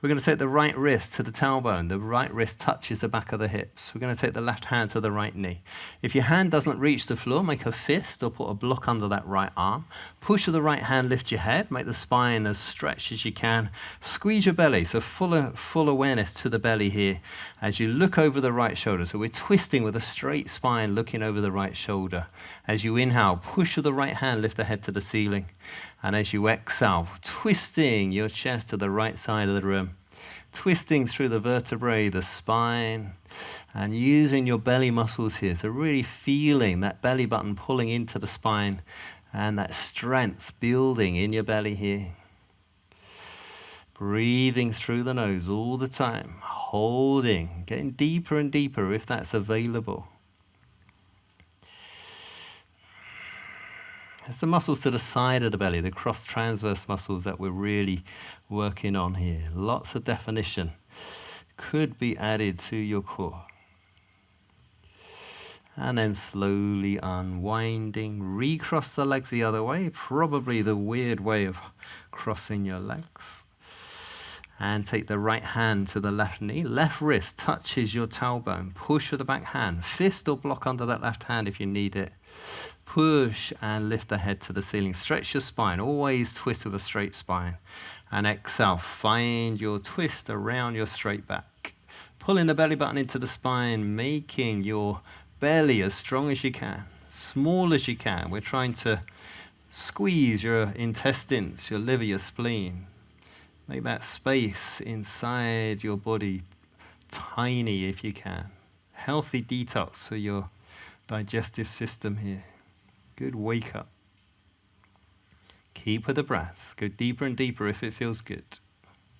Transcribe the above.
We're going to take the right wrist to the tailbone. The right wrist touches the back of the hips. We're going to take the left hand to the right knee. If your hand doesn't reach the floor, make a fist or put a block under that right arm. Push with the right hand, lift your head, make the spine as stretched as you can. Squeeze your belly, so full awareness to the belly here as you look over the right shoulder. So we're twisting with a straight spine, looking over the right shoulder. As you inhale, push with the right hand, lift the head to the ceiling. And as you exhale, twisting your chest to the right side of the room. Twisting through the vertebrae, the spine, and using your belly muscles here. So really feeling that belly button pulling into the spine and that strength building in your belly here. Breathing through the nose all the time, holding, getting deeper and deeper if that's available. It's the muscles to the side of the belly, the cross-transverse muscles that we're really working on here. Lots of definition could be added to your core. And then slowly unwinding, recross the legs the other way, probably the weird way of crossing your legs. And take the right hand to the left knee, left wrist touches your tailbone, push with the back hand, fist or block under that left hand if you need it. Push and lift the head to the ceiling. Stretch your spine. Always twist with a straight spine. And exhale. Find your twist around your straight back. Pulling the belly button into the spine, making your belly as strong as you can, small as you can. We're trying to squeeze your intestines, your liver, your spleen. Make that space inside your body tiny if you can. Healthy detox for your digestive system here. Good wake up. Keep with the breath. Go deeper and deeper if it feels good.